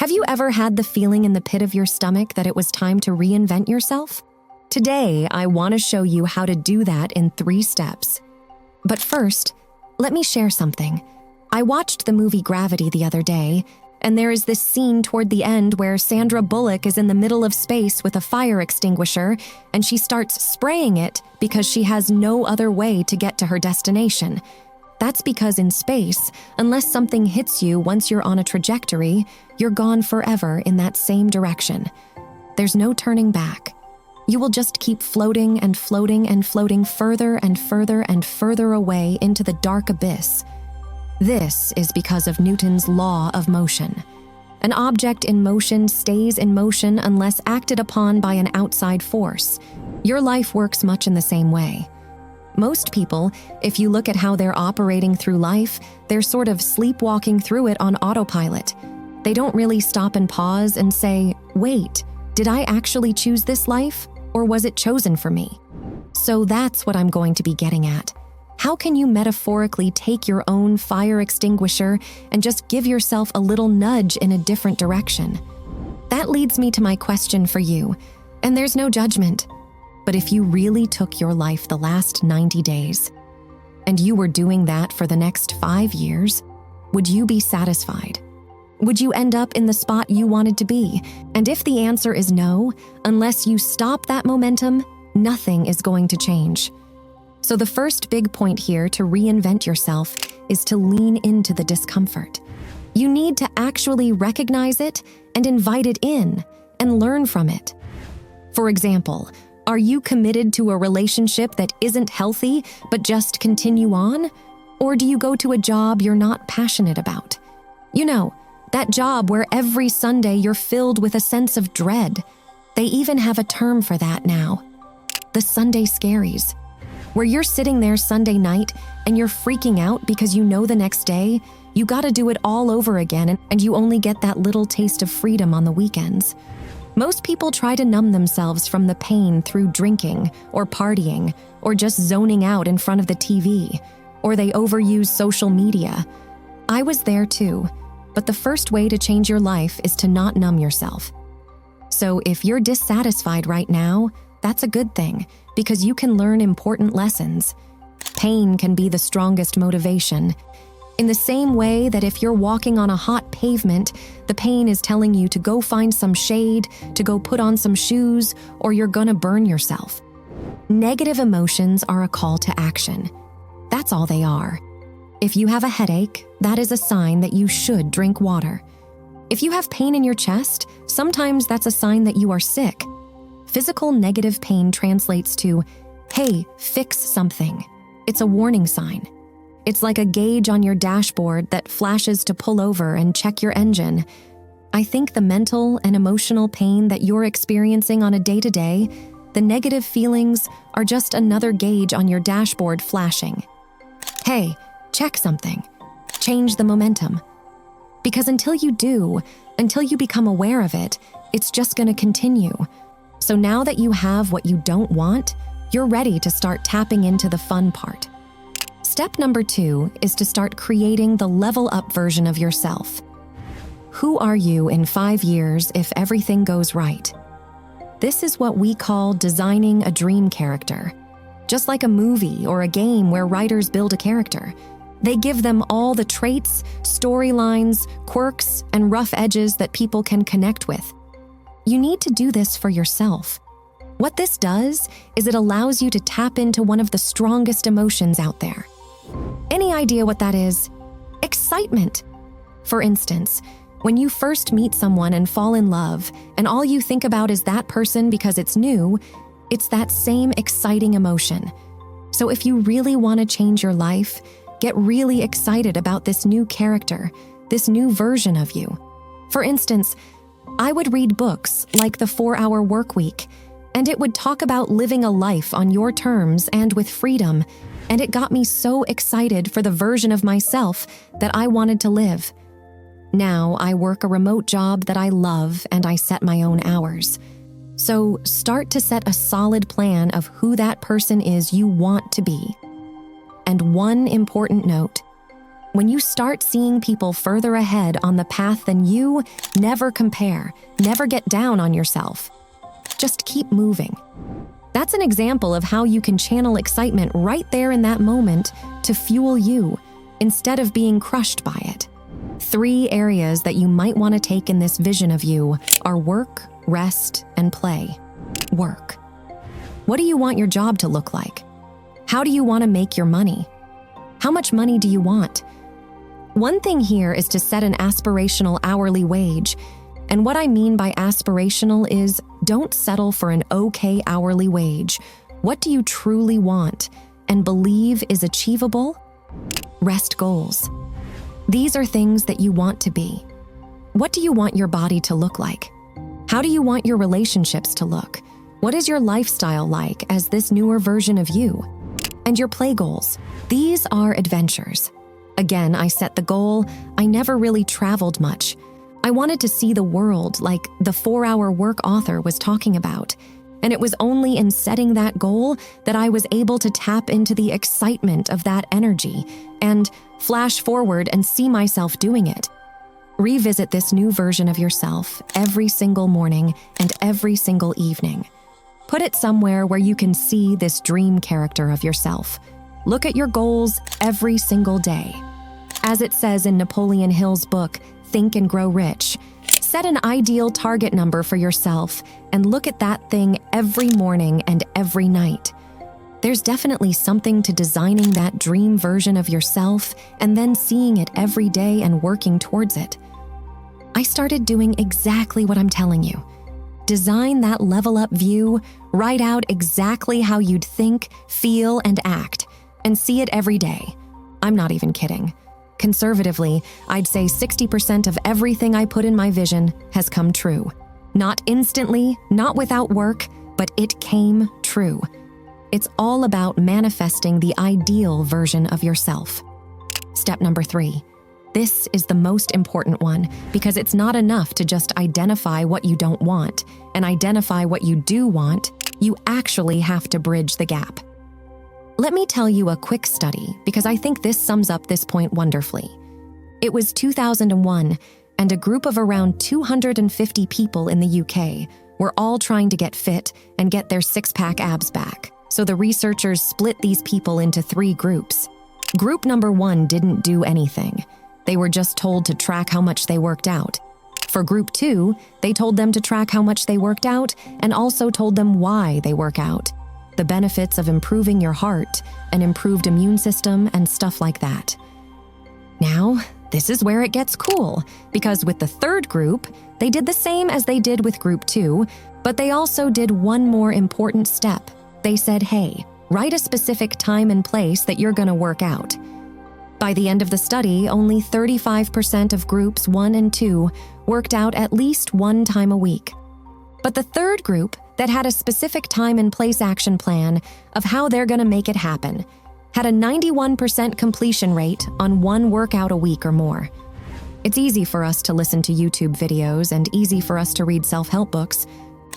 Have you ever had the feeling in the pit of your stomach that it was time to reinvent yourself? Today, I want to show you how to do that in 3 steps. But first, let me share something. I watched the movie Gravity the other day, and there is this scene toward the end where Sandra Bullock is in the middle of space with a fire extinguisher, and she starts spraying it because she has no other way to get to her destination. That's because in space, unless something hits you once you're on a trajectory, you're gone forever in that same direction. There's no turning back. You will just keep floating and floating and floating further and further and further away into the dark abyss. This is because of Newton's law of motion. An object in motion stays in motion unless acted upon by an outside force. Your life works much in the same way. Most people, if you look at how they're operating through life, they're sort of sleepwalking through it on autopilot. They don't really stop and pause and say, wait, did I actually choose this life, or was it chosen for me? So that's what I'm going to be getting at. How can you metaphorically take your own fire extinguisher and just give yourself a little nudge in a different direction? That leads me to my question for you, and there's no judgment. But if you really took your life the last 90 days, and you were doing that for the next 5 years, would you be satisfied? Would you end up in the spot you wanted to be? And if the answer is no, unless you stop that momentum, nothing is going to change. So the first big point here to reinvent yourself is to lean into the discomfort. You need to actually recognize it and invite it in and learn from it. For example, are you committed to a relationship that isn't healthy but just continue on? Or do you go to a job you're not passionate about? You know, that job where every Sunday you're filled with a sense of dread. They even have a term for that now. The Sunday scaries. Where you're sitting there Sunday night and you're freaking out because you know the next day you gotta do it all over again and you only get that little taste of freedom on the weekends. Most people try to numb themselves from the pain through drinking or partying or just zoning out in front of the TV, or they overuse social media. I was there too, but the first way to change your life is to not numb yourself. So if you're dissatisfied right now, that's a good thing, because you can learn important lessons. Pain can be the strongest motivation. In the same way that if you're walking on a hot pavement, the pain is telling you to go find some shade, to go put on some shoes, or you're gonna burn yourself. Negative emotions are a call to action. That's all they are. If you have a headache, that is a sign that you should drink water. If you have pain in your chest, sometimes that's a sign that you are sick. Physical negative pain translates to, hey, fix something. It's a warning sign. It's like a gauge on your dashboard that flashes to pull over and check your engine. I think the mental and emotional pain that you're experiencing on a day-to-day, the negative feelings are just another gauge on your dashboard flashing. Hey, check something. Change the momentum. Because until you do, until you become aware of it, it's just going to continue. So now that you have what you don't want, you're ready to start tapping into the fun part. Step number 2 is to start creating the level-up version of yourself. Who are you in 5 years if everything goes right? This is what we call designing a dream character. Just like a movie or a game where writers build a character, they give them all the traits, storylines, quirks, and rough edges that people can connect with. You need to do this for yourself. What this does is it allows you to tap into one of the strongest emotions out there. Any idea what that is? Excitement. For instance, when you first meet someone and fall in love, and all you think about is that person because it's new, it's that same exciting emotion. So if you really want to change your life, get really excited about this new character, this new version of you. For instance, I would read books like The 4-Hour Workweek, and it would talk about living a life on your terms and with freedom, and it got me so excited for the version of myself that I wanted to live. Now I work a remote job that I love and I set my own hours. So start to set a solid plan of who that person is you want to be. And one important note, When you start seeing people further ahead on the path than you, never compare, never get down on yourself. Just keep moving. That's an example of how you can channel excitement right there in that moment to fuel you, instead of being crushed by it. 3 areas that you might want to take in this vision of you are work, rest, and play. Work. What do you want your job to look like? How do you want to make your money? How much money do you want? One thing here is to set an aspirational hourly wage. And what I mean by aspirational is don't settle for an okay hourly wage. What do you truly want and believe is achievable? Rest goals. These are things that you want to be. What do you want your body to look like? How do you want your relationships to look? What is your lifestyle like as this newer version of you? And your play goals. These are adventures. Again, I set the goal. I never really traveled much. I wanted to see the world like the 4-hour work author was talking about. And it was only in setting that goal that I was able to tap into the excitement of that energy and flash forward and see myself doing it. Revisit this new version of yourself every single morning and every single evening. Put it somewhere where you can see this dream character of yourself. Look at your goals every single day. As it says in Napoleon Hill's book, Think and Grow Rich, set an ideal target number for yourself and look at that thing every morning and every night. There's definitely something to designing that dream version of yourself and then seeing it every day and working towards it. I started doing exactly what I'm telling you. Design that level up view, write out exactly how you'd think, feel, and act, and see it every day. I'm not even kidding. Conservatively, I'd say 60% of everything I put in my vision has come true. Not instantly, not without work, but it came true. It's all about manifesting the ideal version of yourself. Step number 3. This is the most important one because it's not enough to just identify what you don't want and identify what you do want. You actually have to bridge the gap. Let me tell you a quick study because I think this sums up this point wonderfully. It was 2001, and a group of around 250 people in the UK were all trying to get fit and get their six-pack abs back. So the researchers split these people into 3 groups. Group number 1 didn't do anything. They were just told to track how much they worked out. For group 2, they told them to track how much they worked out and also told them why they work out. The benefits of improving your heart, an improved immune system, and stuff like that. Now, this is where it gets cool, because with the 3rd group, they did the same as they did with group 2, but they also did one more important step. They said, hey, write a specific time and place that you're going to work out. By the end of the study, only 35% of groups 1 and 2 worked out at least 1 time a week. But the 3rd group that had a specific time and place action plan of how they're going to make it happen had a 91% completion rate on 1 workout a week or more. It's easy for us to listen to YouTube videos and easy for us to read self-help books,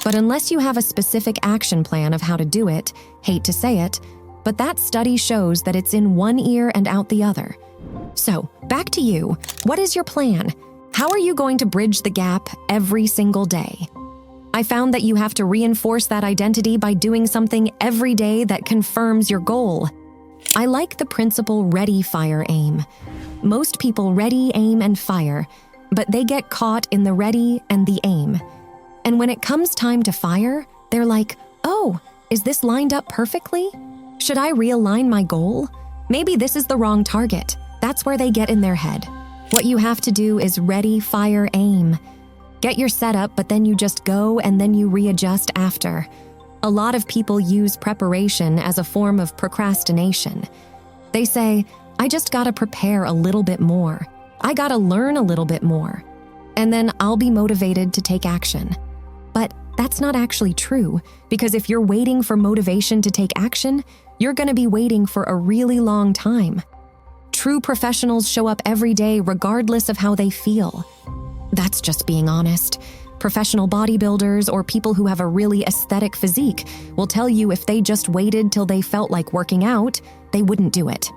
but unless you have a specific action plan of how to do it, hate to say it, but that study shows that it's in one ear and out the other. So, back to you. What is your plan? How are you going to bridge the gap every single day? I found that you have to reinforce that identity by doing something every day that confirms your goal. I like the principle ready, fire, aim. Most people ready, aim, and fire, but they get caught in the ready and the aim. And when it comes time to fire, they're like, oh, is this lined up perfectly? Should I realign my goal? Maybe this is the wrong target. That's where they get in their head. What you have to do is ready, fire, aim. Get your setup, but then you just go and then you readjust after. A lot of people use preparation as a form of procrastination. They say, I just gotta prepare a little bit more. I gotta learn a little bit more. And then I'll be motivated to take action. But that's not actually true, because if you're waiting for motivation to take action, you're gonna be waiting for a really long time. True professionals show up every day regardless of how they feel. That's just being honest. Professional bodybuilders or people who have a really aesthetic physique will tell you if they just waited till they felt like working out, they wouldn't do it.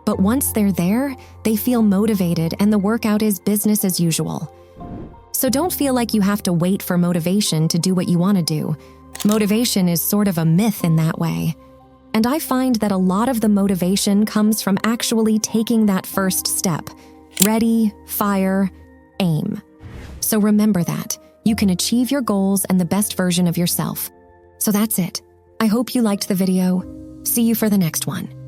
But once they're there, they feel motivated and the workout is business as usual. So don't feel like you have to wait for motivation to do what you want to do. Motivation is sort of a myth in that way. And I find that a lot of the motivation comes from actually taking that first step. Ready, fire, aim. So remember that. You can achieve your goals and the best version of yourself. So that's it. I hope you liked the video. See you for the next one.